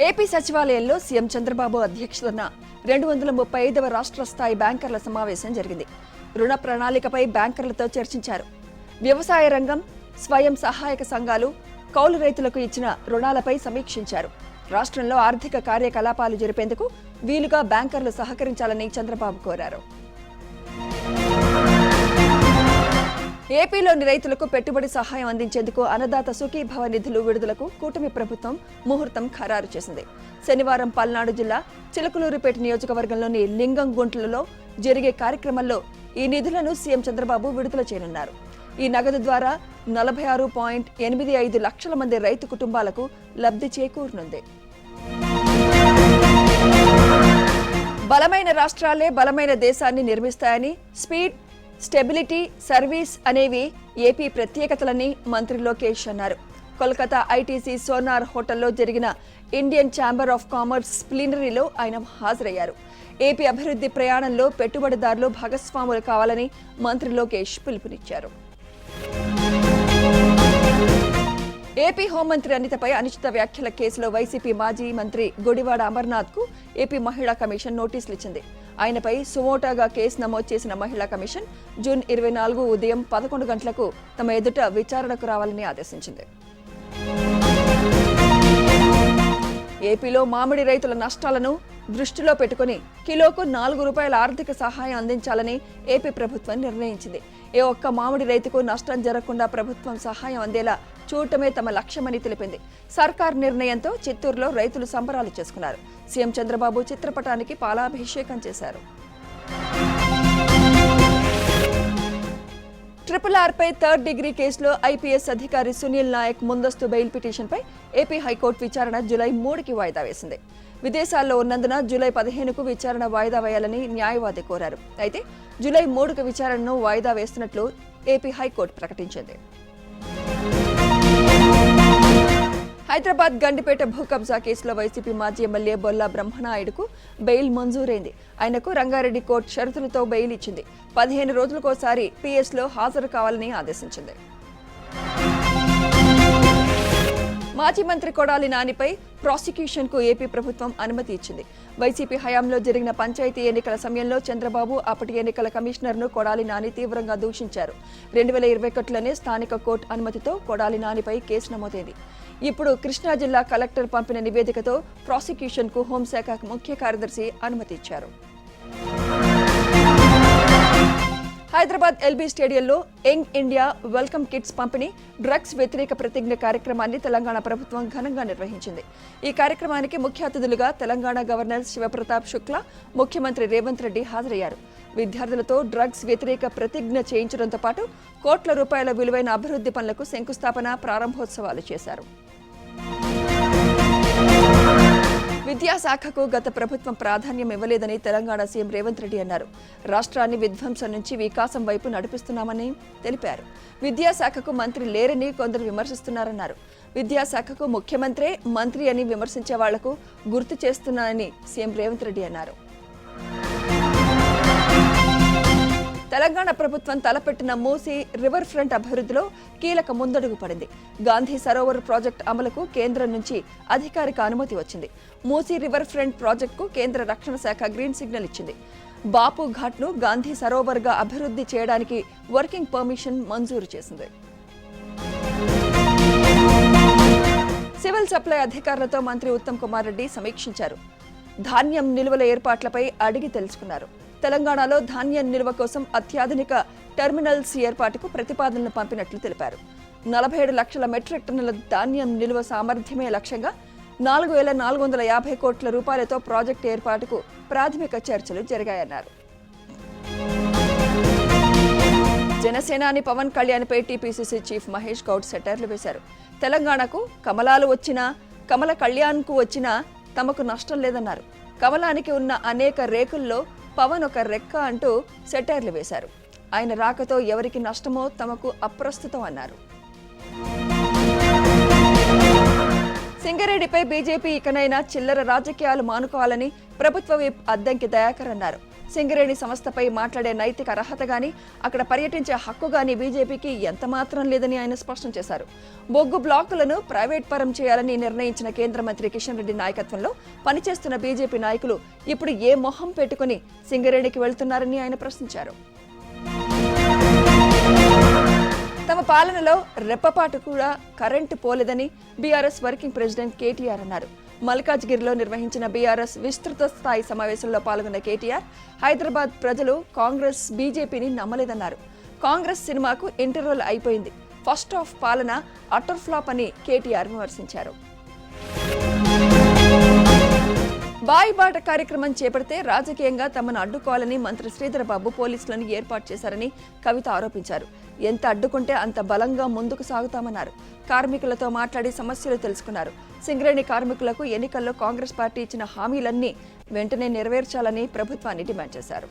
AP సచివాలయంలో CM Chandrababu అధ్యక్షతన 235వ రాష్ట్ర స్థాయి బ్యాంకర్ల సమావేశం జరిగింది. రుణ ప్రణాళికపై బ్యాంకర్లతో చర్చించారు. వ్యవసాయ రంగం, స్వయం సహాయక సంఘాలు, కౌలు రైతులకు ఇచ్చిన రుణాలపై సమీక్షించారు. రాష్ట్రంలో ఆర్థిక కార్యకలాపాలు జరిపేందుకు వీలుగా బ్యాంకర్లు సహకరించాలని చంద్రబాబు కోరారు. ఏపీలోని రైతులకు పెట్టుబడి సహాయం అందించేందుకు అన్నదాత సుఖీభవ నిధులు విడుదలకు కూటమి ప్రభుత్వం ముహూర్తం ఖరారు చేసింది. శనివారం పల్నాడు జిల్లా చిలకలూరిపేట నియోజకవర్గంలోని లింగంగుంట్లలో జరిగే కార్యక్రమంలో ఈ నిధులను సీఎం చంద్రబాబు విడుదల చేయనున్నారు. ఈ నగదు ద్వారా 46.85 లక్షల మంది రైతు కుటుంబాలకు లబ్ధి చేకూరనుంది. బలమైన రాష్ట్రాలే బలమైన దేశాన్ని నిర్మిస్తాయని, స్పీడ్, స్టెబిలిటీ, సర్వీస్ అనేవి ఏపీ ప్రత్యేకతలని మంత్రి లోకేష్ అన్నారు. కోల్కతా ఐటీసీ సోనార్ హోటల్లో జరిగిన ఇండియన్ ఛాంబర్ ఆఫ్ కామర్స్ ప్లీనరీలో ఆయన హాజరయ్యారు. ఏపీ అభివృద్ధి ప్రయాణంలో పెట్టుబడిదారులు భాగస్వాములు కావాలని మంత్రి లోకేష్ పిలుపునిచ్చారు. ఏపీ హోంమంత్రి అనితపై అనుచిత వ్యాఖ్యల కేసులో వైసీపీ మాజీ మంత్రి గుడివాడ అమర్నాథ్ కు ఏపీ మహిళా కమిషన్ నోటీసులు ఇచ్చింది. ఆయనపై సుమోటాగా కేసు నమోదు చేసిన మహిళా కమిషన్ జూన్ 24 ఉదయం 11 గంటలకు తమ ఎదుట విచారణకు రావాలని ఆదేశించింది. ఏపీలో మామిడి రైతుల నష్టాలను దృష్టిలో పెట్టుకుని కిలోకు 4 రూపాయల ఆర్థిక సహాయం అందించాలని ఏపీ ప్రభుత్వం నిర్ణయించింది. ఏ ఒక్క మామిడి రైతుకు నష్టం జరగకుండా ప్రభుత్వం సహాయం అందేలా చూడటమే తమ లక్ష్యమని తెలిపింది. సర్కార్ నిర్ణయంతో చిత్తూరులో రైతులు సంబరాలు చేసుకున్నారు. సీఎం చంద్రబాబు చిత్రపటానికి పాలాభిషేకం చేశారు. RRR పై 3rd డిగ్రీ కేసులో ఐపీఎస్ అధికారి సునీల్ నాయక్ ముందస్తు బెయిల్ పిటిషన్పై ఏపీ హైకోర్టు విచారణ జూలై 3కి వాయిదా వేసింది. విదేశాల్లో ఉన్నందున జూలై 15కు విచారణ వాయిదా వేయాలని న్యాయవాది కోరారు. అయితే జూలై 3కు విచారణను వాయిదా వేస్తున్నట్లు ఏపీ హైకోర్టు ప్రకటించింది. హైదరాబాద్ గండిపేట భూ కబ్జా కేసులో వైసీపీ మాజీ ఎమ్మెల్యే బొల్లా బ్రహ్మనాయుడుకు బెయిల్ మంజూరైంది. ఆయనకు రంగారెడ్డి కోర్టు షరతులతో బెయిల్ ఇచ్చింది. 15 రోజులకోసారి పిఎస్లో హాజరు కావాలని ఆదేశించింది. మాజీ మంత్రి కొడాలి నానిపై ప్రాసిక్యూషన్కు ఏపీ ప్రభుత్వం అనుమతి ఇచ్చింది. వైసీపీ హయాంలో జరిగిన పంచాయతీ ఎన్నికల సమయంలో చంద్రబాబు, అప్పటి ఎన్నికల కమిషనర్ను కొడాలి నాని తీవ్రంగా దూషించారు. 2021లోనే స్థానిక కోర్టు అనుమతితో కొడాలి నానిపై కేసు నమోదైంది. ఇప్పుడు కృష్ణా జిల్లా కలెక్టర్ పంపిన నివేదికతో ప్రాసిక్యూషన్కు హోంశాఖ ముఖ్య కార్యదర్శి అనుమతి ఇచ్చారు. హైదరాబాద్ ఎల్బీ స్టేడియంలో యంగ్ ఇండియా వెల్కమ్ కిట్స్ పంపిణీ, డ్రగ్స్ వ్యతిరేక ప్రతిజ్ఞ కార్యక్రమాన్ని తెలంగాణ ప్రభుత్వం ఘనంగా నిర్వహించింది. ఈ కార్యక్రమానికి ముఖ్య అతిథులుగా తెలంగాణ గవర్నర్ శివప్రతాప్ శుక్లా, ముఖ్యమంత్రి రేవంత్ రెడ్డి హాజరయ్యారు. విద్యార్థులతో డ్రగ్స్ వ్యతిరేక ప్రతిజ్ఞ చేయించడంతో పాటు కోట్ల రూపాయల విలువైన అభివృద్ధి పనులకు శంకుస్థాపన, ప్రారంభోత్సవాలు చేశారు. విద్యాశాఖకు గత ప్రభుత్వం ప్రాధాన్యం ఇవ్వలేదని తెలంగాణ సీఎం రేవంత్ రెడ్డి అన్నారు. రాష్ట్రాన్ని విధ్వంసం నుంచి వికాసం వైపు నడిపిస్తున్నామని తెలిపారు. విద్యాశాఖకు మంత్రి లేరని కొందరు విమర్శిస్తున్నారన్నారు. విద్యాశాఖకు ముఖ్యమంత్రే మంత్రి అని విమర్శించే వాళ్లకు గుర్తు చేస్తున్నానని సీఎం రేవంత్ రెడ్డి అన్నారు. తెలంగాణ ప్రభుత్వం తలపెట్టిన మూసీ రివర్ ఫ్రంట్ అభివృద్ధిలో కీలక ముందడుగు పడింది. గాంధీ సరోవర్ ప్రాజెక్టు అమలుకు కేంద్రం నుంచి అధికారిక అనుమతి వచ్చింది. మూసీ రివర్ ఫ్రంట్ ప్రాజెక్టుకు కేంద్ర రక్షణ శాఖ గ్రీన్ సిగ్నల్ ఇచ్చింది. బాపు ఘాట్ను గాంధీ సరోవర్గా అభివృద్ధి చేయడానికి వర్కింగ్ పర్మిషన్ మంజూరు చేసింది. సివిల్ సప్లై అధికారులతో మంత్రి ఉత్తమ్ కుమార్ రెడ్డి సమీక్షించారు. ధాన్యం నిల్వల ఏర్పాట్లపై అడిగి తెలుసుకున్నారు. తెలంగాణలో ధాన్యం నిల్వ కోసం అత్యాధునిక టెర్మినల్స్ ఏర్పాటుకు ప్రతిపాదనలు పంపినట్లు తెలిపారు. 47 లక్షల మెట్రిక్ టన్నుల ధాన్యం నిల్వ సామర్థ్యమే లక్ష్యంగా 4,450 కోట్ల రూపాయలతో ప్రాజెక్టు ఏర్పాటుకు ప్రాథమిక చర్చలు జరిగాయన్నారు. జనసేనాని పవన్ కళ్యాణ్పై టీపీసీసీ చీఫ్ మహేష్ గౌడ్ సెటైర్లు వేశారు. తెలంగాణకు కమలాలు వచ్చినా, కమల కళ్యాణ్కు వచ్చినా తమకు నష్టం లేదన్నారు. కమలానికి ఉన్న అనేక రేకుల్లో పవన్ ఒక రెక్క అంటూ సెటైర్లు వేశారు. ఆయన రాకతో ఎవరికి నష్టమో తమకు అప్రస్తుతం అన్నారు. సింగరేణిపై బీజేపీ ఇకనైనా చిల్లర రాజకీయాలు మానుకోవాలని ప్రభుత్వ విప్ అద్దంకి దయాకర్ అన్నారు. సింగరేణి సంస్థపై మాట్లాడే నైతిక అర్హత గాని, అక్కడ పర్యటించే హక్కు గాని బీజేపీకి ఎంత మాత్రం లేదని ఆయన స్పష్టం చేశారు. బొగ్గు బ్లాకులను ప్రైవేట్ పరం చేయాలని నిర్ణయించిన కేంద్ర మంత్రి కిషన్ రెడ్డి నాయకత్వంలో పనిచేస్తున్న బీజేపీ నాయకులు ఇప్పుడు ఏ మొహం పెట్టుకుని సింగరేణికి వెళ్తున్నారని ఆయన ప్రశ్నించారు. తమ పాలనలో రెప్పపాటు కూడా కరెంటు పోలేదని బీఆర్ఎస్ వర్కింగ్ ప్రెసిడెంట్ కేటీఆర్ అన్నారు. మల్కాజ్గిరిలో నిర్వహించిన బీఆర్ఎస్ విస్తృత స్థాయి సమావేశంలో పాల్గొన్న కేటీఆర్, హైదరాబాద్ ప్రజలు కాంగ్రెస్ బీజేపీని నమ్మలేదన్నారు. కాంగ్రెస్ సినిమాకు ఇంటర్వెల్ అయిపోయింది, ఫస్ట్ హాఫ్ పాలన అటర్ ఫ్లాప్ అని కేటీఆర్ విమర్శించారు. బాయిబాట కార్యక్రమం చేపడితే రాజకీయంగా తమను అడ్డుకోవాలని మంత్రి శ్రీధరబాబు పోలీసులను ఏర్పాటు చేశారని కవిత ఆరోపించారు. ఎంత అడ్డుకుంటే అంత బలంగా ముందుకు సాగుతామన్నారు. కార్మికులతో మాట్లాడి సమస్యలు తెలుసుకున్నారు. సింగరేణి కార్మికులకు ఎన్నికల్లో కాంగ్రెస్ పార్టీ ఇచ్చిన హామీలన్నీ వెంటనే నెరవేర్చాలని ప్రభుత్వాన్ని డిమాండ్ చేశారు.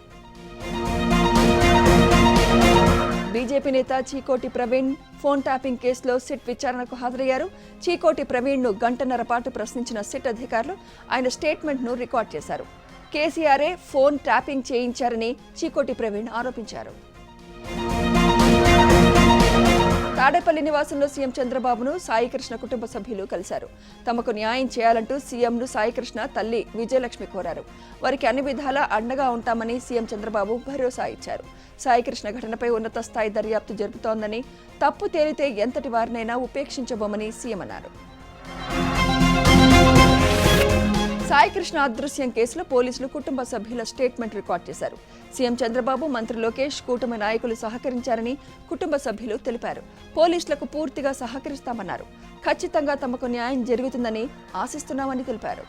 బీజేపీ నేత చీకోటి ప్రవీణ్ ఫోన్ ట్యాపింగ్ కేసులో సిట్ విచారణకు హాజరయ్యారు. చీకోటి ప్రవీణ్ను గంటన్నర పాటు ప్రశ్నించిన సిట్ అధికారులు ఆయన స్టేట్మెంట్ను రికార్డ్ చేశారు. కేసీఆరే ఫోన్ ట్యాపింగ్ చేయించారని చీకోటి ప్రవీణ్ ఆరోపించారు. తాడేపల్లి నివాసంలో సీఎం చంద్రబాబును సాయికృష్ణ కుటుంబ సభ్యులు కలిశారు. తమకు న్యాయం చేయాలంటూ సీఎంను సాయికృష్ణ తల్లి విజయలక్ష్మి కోరారు. వారికి అన్ని విధాలా అండగా ఉంటామని సీఎం చంద్రబాబు భరోసా ఇచ్చారు. సాయికృష్ణ ఘటనపై ఉన్నత స్థాయి దర్యాప్తు జరుపుతోందని, తప్పు తేలితే ఎంతటి వారినైనా ఉపేక్షించబోమని సీఎం అన్నారు. సాయికృష్ణ అదృశ్యం కేసులో పోలీసులు కుటుంబ సభ్యుల స్టేట్మెంట్ రికార్డ్ చేశారు. సీఎం చంద్రబాబు, మంత్రి లోకేష్, కూటమి నాయకులు సహకరించారని కుటుంబ సభ్యులు తెలిపారు. పోలీసులకు పూర్తిగా సహకరిస్తామన్నారు. ఖచ్చితంగా తమకు న్యాయం జరుగుతుందని ఆశిస్తున్నామని తెలిపారు.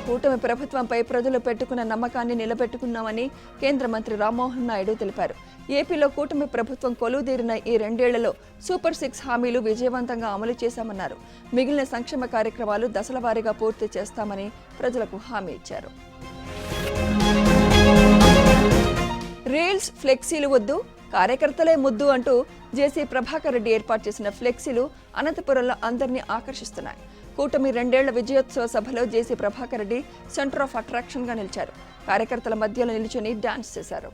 కూటమి ప్రభుత్వంపై ప్రజలు పెట్టుకున్న నమ్మకాన్ని నిలబెట్టుకున్నామని కేంద్ర మంత్రి రామ్మోహన్ నాయుడు తెలిపారు. ఏపీలో కూటమి ప్రభుత్వం కొలువుదీరిన ఈ 2 ఏళ్లలో సూపర్ 6 హామీలు విజయవంతంగా అమలు చేశామన్నారు. మిగిలిన సంక్షేమ కార్యక్రమాలు దశల వారీగా పూర్తి చేస్తామని ప్రజలకు హామీ ఇచ్చారు. రీల్స్, ఫ్లెక్సీలు వద్దు, కార్యకర్తలే ముద్దు అంటూ జేసీ ప్రభాకర్ రెడ్డి ఏర్పాటు చేసిన ఫ్లెక్సీలు అనంతపురంలో అందరినీ ఆకర్షిస్తున్నాయి. కూటమి 2 ఏళ్ల విజయోత్సవ సభలో JC Prabhakar Reddy centre of attraction గా నిలిచారు. కార్యకర్తల మధ్యలో నిల్చుని డాన్స్ చేశారు.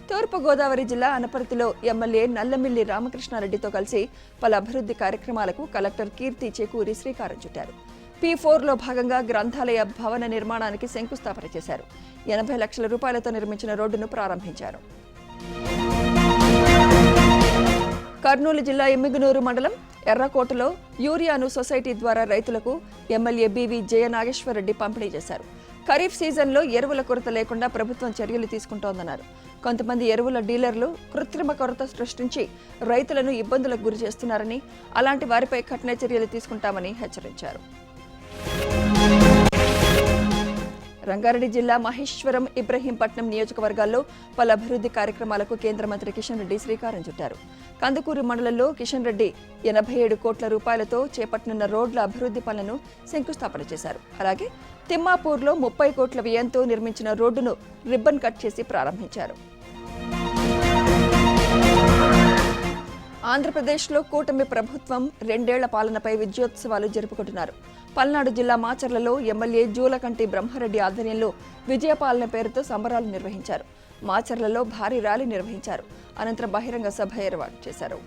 తూర్పుగోదావరి జిల్లా అనపర్తిలో ఎమ్మెల్యే నల్లమిల్లి రామకృష్ణారెడ్డితో కలిసి పలు అభివృద్ధి కార్యక్రమాలకు కలెక్టర్ కీర్తి చేకూరి శ్రీకారం చుట్టారు. P4లో భాగంగా గ్రంథాలయ భవన నిర్మాణానికి శంకుస్థాపన చేశారు. 80 లక్షల రూపాయలతో నిర్మించిన రోడ్డును ప్రారంభించారు. కర్నూలు జిల్లా ఎమ్మిగనూరు మండలం ఎర్రకోటలో యూరియాను సొసైటీ ద్వారా రైతులకు ఎమ్మెల్యే బీవీ జయనాగేశ్వరరెడ్డి పంపిణీ చేశారు. ఖరీఫ్ సీజన్లో ఎరువుల కొరత లేకుండా ప్రభుత్వం చర్యలు తీసుకుంటోందన్నారు. కొంతమంది ఎరువుల డీలర్లు కృత్రిమ కొరత సృష్టించి రైతులను ఇబ్బందులకు గురి చేస్తున్నారని, అలాంటి వారిపై కఠిన చర్యలు తీసుకుంటామని హెచ్చరించారు. రంగారెడ్డి జిల్లా మహేశ్వరం, ఇబ్రహీంపట్నం నియోజకవర్గాల్లో పలు అభివృద్ధి కార్యక్రమాలకు కేంద్ర మంత్రి కిషన్ రెడ్డి శ్రీకారం చుట్టారు. కందుకూరు మండలంలో కిషన్ రెడ్డి 87 కోట్ల రూపాయలతో చేపట్టనున్న రోడ్ల అభివృద్ధి పనులను శంకుస్థాపన చేశారు. అలాగే తిమ్మాపూర్లో 30 కోట్ల వ్యయంతో నిర్మించిన రోడ్డును రిబ్బన్ కట్ చేసి ప్రారంభించారు. ఆంధ్రప్రదేశ్లో కూటమి ప్రభుత్వం 2 ఏళ్ల పాలనపై విజయోత్సవాలు జరుపుకుంటున్నారు. పల్నాడు జిల్లా మాచర్లలో ఎమ్మెల్యే జూలకంటి బ్రహ్మారెడ్డి ఆధ్వర్యంలో విజయపాలన పేరుతో సంబరాలు నిర్వహించారు. మాచర్లలో భారీ ర్యాలీ నిర్వహించారు. అనంతరం బహిరంగ సభ ఏర్పాటు చేశారు.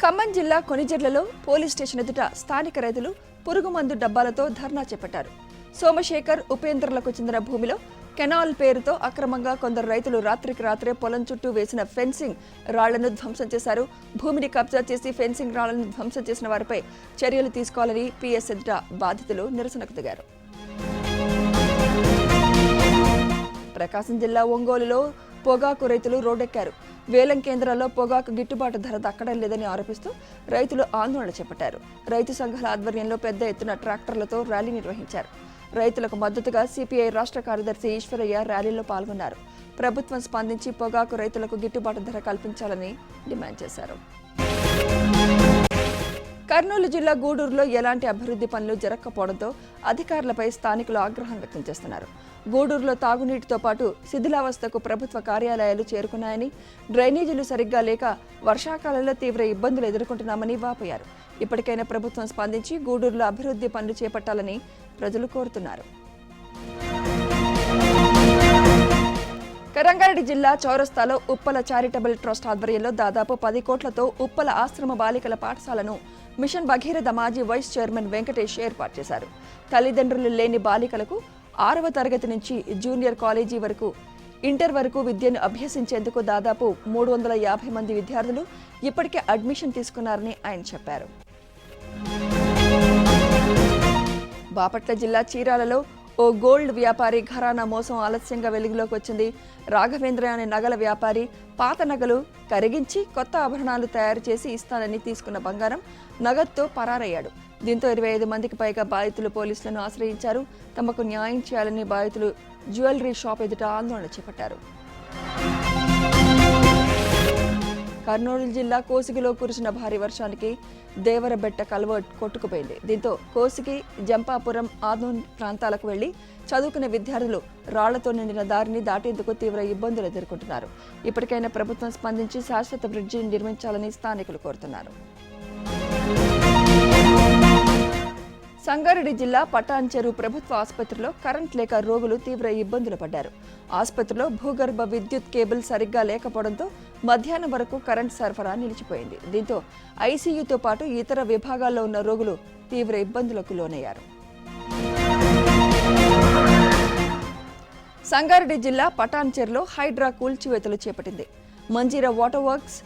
ఖమ్మం జిల్లా కొనిజర్లలో పోలీస్ స్టేషన్ ఎదుట స్థానిక రైతులు పురుగుమందు డబ్బాలతో ధర్నా చేపట్టారు. సోమశేఖర్, ఉపేంద్రలకు చెందిన భూమిలో కెనాల్ పేరుతో అక్రమంగా కొందరు రైతులు రాత్రికి రాత్రే పొలం చుట్టూ వేసిన ఫెన్సింగ్ రాళ్లను ధ్వంసం చేశారు. భూమిని కబ్జా చేసి ఫెన్సింగ్ రాళ్లను ధ్వంసం చేసిన వారిపై చర్యలు తీసుకోవాలని పిఎస్ ఎదుట బాధితులు నిరసనకు దిగారు. ప్రకాశం జిల్లా ఒంగోలులో పొగాకు రైతులు రోడ్డెక్కారు. వేలం కేంద్రాల్లో పొగాకు గిట్టుబాటు ధర దక్కడం లేదని ఆరోపిస్తూ రైతులు ఆందోళన చేపట్టారు. రైతు సంఘాల ఆధ్వర్యంలో పెద్ద ఎత్తున ట్రాక్టర్లతో ర్యాలీ నిర్వహించారు. రైతులకు మద్దతుగా సిపిఐ రాష్ట్ర కార్యదర్శి ఈశ్వరయ్య ర్యాలీలో పాల్గొన్నారు. ప్రభుత్వం స్పందించి పొగాకు రైతులకు గిట్టుబాటు ధర కల్పించాలని డిమాండ్ చేశారు. కర్నూలు జిల్లా గూడూరులో ఎలాంటి అభివృద్ధి పనులు జరగకపోవడంతో అధికారులపై స్థానికులు ఆగ్రహం వ్యక్తం చేస్తున్నారు. గూడూరులో తాగునీటితో పాటు శిథిలావస్థకు ప్రభుత్వ కార్యాలయాలు చేరుకున్నాయని, డ్రైనేజీలు సరిగ్గా లేక వర్షాకాలంలో తీవ్ర ఇబ్బందులు ఎదుర్కొంటున్నామని వాపోయారు. ఇప్పటికైనా ప్రభుత్వం స్పందించి గూడూరులో అభివృద్ధి పనులు చేపట్టాలని ప్రజలు కోరుతున్నారు. రంగారెడ్డి జిల్లా చౌరస్తాలో ఉప్పల చారిటబుల్ ట్రస్ట్ ఆధ్వర్యంలో దాదాపు 10 కోట్లతో ఉప్పల ఆశ్రమ బాలికల పాఠశాలను మిషన్ భగీరథ మాజీ వైస్ చైర్మన్ వెంకటేష్ ఏర్పాటు చేశారు. తల్లిదండ్రులు లేని బాలికలకు 6వ తరగతి నుంచి జూనియర్ కాలేజీ వరకు, ఇంటర్ వరకు విద్యను అభ్యసించేందుకు దాదాపు 350 మంది విద్యార్థులు ఇప్పటికే అడ్మిషన్ తీసుకున్నారని ఆయన చెప్పారు. బాపట్ల జిల్లా చీరాలలో ఓ గోల్డ్ వ్యాపారి ఘరానా మోసం ఆలస్యంగా వెలుగులోకి వచ్చింది. రాఘవేంద్ర అనే నగల వ్యాపారి పాత నగలు కరిగించి కొత్త ఆభరణాలు తయారు చేసి ఇస్తానని తీసుకున్న బంగారం నగదుతో పరారయ్యాడు. దీంతో 25 మందికి పైగా బాధితులు పోలీసులను ఆశ్రయించారు. తమకు న్యాయం చేయాలని బాధితులు జ్యువెలరీ షాప్ ఎదుట ఆందోళన చేపట్టారు. కర్నూలు జిల్లా కోసిగిలో కురిసిన భారీ వర్షానికి దేవరబెట్ట కల్వర్ట్ కొట్టుకుపోయింది. దీంతో కోసిగి, జంపాపురం, ఆదోన్ ప్రాంతాలకు వెళ్లి చదువుకునే విద్యార్థులు రాళ్లతో నిండిన దారిని దాటేందుకు తీవ్ర ఇబ్బందులు ఎదుర్కొంటున్నారు. ఇప్పటికైనా ప్రభుత్వం స్పందించి శాశ్వత బ్రిడ్జిని నిర్మించాలని స్థానికులు కోరుతున్నారు. సంగారెడ్డి జిల్లా పటాన్ చెరు ప్రభుత్వ ఆసుపత్రిలో కరెంట్ లేక రోగులు తీవ్ర ఇబ్బందులు పడ్డారు. ఆసుపత్రిలో భూగర్భ విద్యుత్ కేబుల్ సరిగ్గా లేకపోవడంతో మధ్యాహ్నం వరకు కరెంట్ సరఫరా నిలిచిపోయింది. దీంతో ఐసీయూతో పాటు ఇతర విభాగాల్లో ఉన్న రోగులు తీవ్ర ఇబ్బందులకు లోనయ్యారు. సంగారెడ్డి జిల్లా పటాన్ చెరులో హైడ్రా కూల్చివేతలు చేపట్టింది. మంజీరా వాటర్ వర్క్స్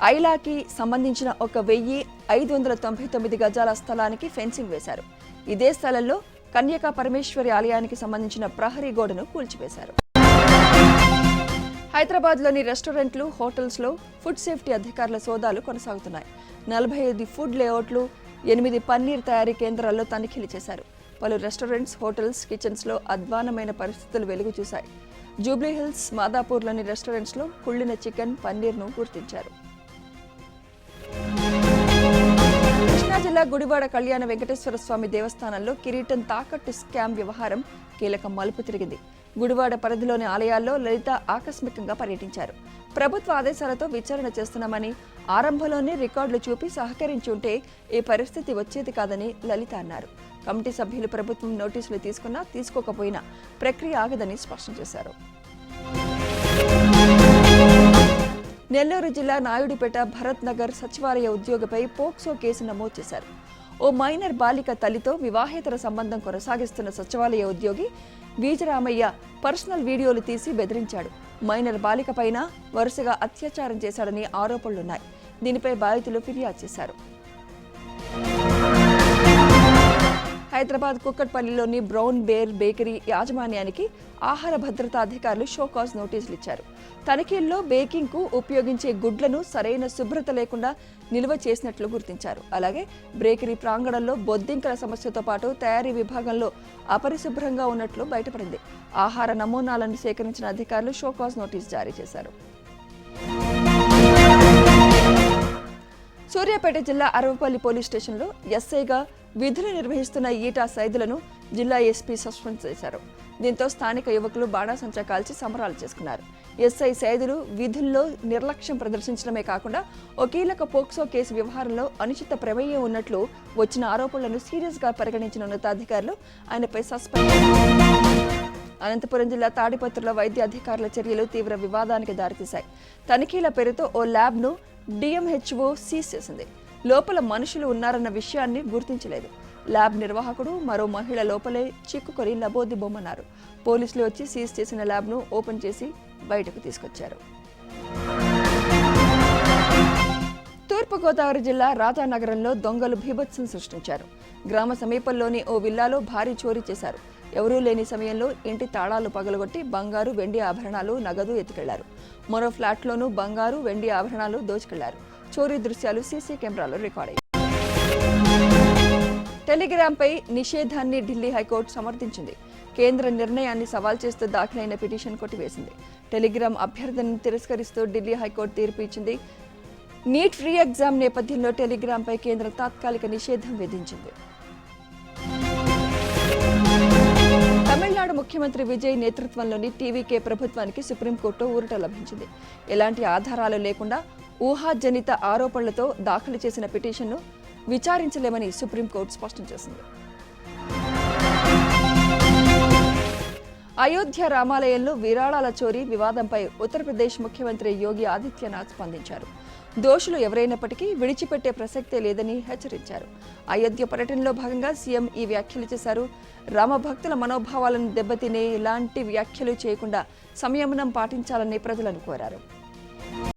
ఐలాకి సంబంధించిన 1599 గజాల స్థలానికి ఫెన్సింగ్ వేశారు. ఇదే స్థలంలో కన్యకా పరమేశ్వరి ఆలయానికి సంబంధించిన ప్రహరీ గోడను కూల్చివేశారు. హైదరాబాద్లోని రెస్టారెంట్లు, హోటల్స్లో ఫుడ్ సేఫ్టీ అధికారుల సోదాలు కొనసాగుతున్నాయి. 45 ఫుడ్ లేఅవుట్లు, 8 పన్నీర్ తయారీ కేంద్రాల్లో తనిఖీలు చేశారు. పలు రెస్టారెంట్స్, హోటల్స్, కిచెన్స్లో అధ్వానమైన పరిస్థితులు వెలుగు చూశాయి. జూబ్లీహిల్స్, మాదాపూర్లోని రెస్టారెంట్స్లో కుళ్ళిన చికెన్, పన్నీర్ను గుర్తించారు. కృష్ణా జిల్లా గుడివాడ కళ్యాణ వెంకటేశ్వర స్వామి దేవస్థానంలో కిరీటం తాకట్టు స్కామ్ వ్యవహారం కీలక మలుపు తిరిగింది. గుడివాడ పరిధిలోని ఆలయాల్లో లలిత ఆకస్మికంగా పర్యటించారు. ప్రభుత్వ ఆదేశాలతో విచారణ చేస్తున్నామని, ఆరంభంలోనే రికార్డులు చూపి సహకరించి ఉంటే ఈ పరిస్థితి వచ్చేది కాదని లలిత అన్నారు. కమిటీ సభ్యులు ప్రభుత్వం నోటీసులు తీసుకున్నా తీసుకోకపోయినా ప్రక్రియ ఆగదని స్పష్టం చేశారు. నెల్లూరు జిల్లా నాయుడుపేట భరత్ నగర్ సచివాలయ ఉద్యోగిపై పోక్సో కేసు నమోదు చేశారు. ఓ మైనర్ బాలిక తల్లితో వివాహేతర సంబంధం కొనసాగిస్తున్న సచివాలయ ఉద్యోగి వీజరామయ్య పర్సనల్ వీడియోలు తీసి బెదిరించాడు. మైనర్ బాలిక పైన వరుసగా అత్యాచారం చేశాడని ఆరోపణలున్నాయి. దీనిపై బాధితులు ఫిర్యాదు చేశారు. హైదరాబాద్ కుక్కట్పల్లిలోని బ్రౌన్ బేర్ బేకరీ యాజమాన్యానికి ఆహార భద్రతా అధికారులు షోకాజ్ నోటీసులు ఇచ్చారు. తనిఖీల్లో బేకింగ్కు ఉపయోగించే గుడ్లను సరైన శుభ్రత లేకుండా నిల్వ చేసినట్లు గుర్తించారు. అలాగే బేకరీ ప్రాంగణంలో బొద్దింకల సమస్యతో పాటు తయారీ విభాగంలో అపరిశుభ్రంగా ఉన్నట్లు బయటపడింది. ఆహార నమూనాలను సేకరించిన అధికారులు షోకాజ్ నోటీసు జారీ చేశారు. సూర్యాపేట జిల్లా అరవపల్లి పోలీస్ స్టేషన్లో ఎస్ఐగా విధులు నిర్వహిస్తున్న ఈటా సైదులను జిల్లా ఎస్పీ సస్పెండ్ చేశారు. దీంతో స్థానిక యువకులు బాణాసంచా కాల్చి సంబరాలు చేసుకున్నారు. ఎస్ఐ సైదులు విధుల్లో నిర్లక్ష్యం ప్రదర్శించడమే కాకుండా ఓ కీలక పోక్సో కేసు వ్యవహారంలో అనుచిత ప్రమేయం ఉన్నట్లు వచ్చిన ఆరోపణలను సీరియస్గా పరిగణించిన ఉన్నతాధికారులు ఆయనపై సస్పెండ్ చేశారు. అనంతపురం జిల్లా తాడిపత్రిలో వైద్య అధికారుల చర్యలు తీవ్ర వివాదానికి దారితీశాయి. తనిఖీల పేరుతో ఓ ల్యాబ్ను డిఎంహెచ్ఓ సీజ్ చేసింది. లోపల మనుషులు ఉన్నారన్న విషయాన్ని గుర్తించలేదు. ల్యాబ్ నిర్వాహకుడు మరో మహిళ లోపలే చిక్కుకొని లబోదిబొమ్మన్నారు. పోలీసులు వచ్చి సీజ్ చేసిన ల్యాబ్ను ఓపెన్ చేసి బయటకు తీసుకొచ్చారు. తూర్పుగోదావరి జిల్లా రాధానగరంలో దొంగలు బీభత్సం సృష్టించారు. గ్రామ సమీపంలోని ఓ విల్లాలో భారీ చోరీ చేశారు. ఎవరూ లేని సమయంలో ఇంటి తాళాలు పగలగొట్టి బంగారు, వెండి ఆభరణాలు, నగదు ఎత్తుకెళ్లారు. మరో ఫ్లాట్లోనూ బంగారు, వెండి ఆభరణాలు దోచుకెళ్లారు. చోరీ దృశ్యాలు సీసీ కెమెరాలో రికార్డయ్యాయి. టెలిగ్రామ్పై నిషేధాన్ని ఢిల్లీ హైకోర్టు సమర్థించింది. కేంద్ర నిర్ణయాన్ని సవాల్ చేస్తూ దాఖలైన పిటిషన్ కొట్టివేసింది. టెలిగ్రామ్ అభ్యర్థనను తిరస్కరిస్తూ ఢిల్లీ హైకోర్టు తీర్పు ఇచ్చింది. నీట్ ఫ్రీ ఎగ్జామ్ నేపథ్యంలో టెలిగ్రామ్పై కేంద్రం తాత్కాలిక నిషేధం విధించింది. తమిళనాడు తమిళనాడు ముఖ్యమంత్రి విజయ్ నేతృత్వంలోని టీవీకే ప్రభుత్వానికి సుప్రీంకోర్టు ఊరట లభించింది. ఎలాంటి ఆధారాలు లేకుండా ఊహాజనిత ఆరోపణలతో దాఖలు చేసిన పిటిషన్ను విచారించలేమని సుప్రీంకోర్టు స్పష్టం చేసింది. అయోధ్య రామాలయంలో విరాళాల చోరీ వివాదంపై ఉత్తరప్రదేశ్ ముఖ్యమంత్రి యోగి ఆదిత్యనాథ్ స్పందించారు. దోషులు ఎవరైనప్పటికీ విడిచిపెట్టే ప్రసక్తే లేదని హెచ్చరించారు. అయోధ్య పర్యటనలో భాగంగా సీఎం ఈ వ్యాఖ్యలు చేశారు. రామభక్తుల మనోభావాలను దెబ్బతినే ఎలాంటి వ్యాఖ్యలు చేయకుండా సంయమనం పాటించాలని ప్రజలను కోరారు.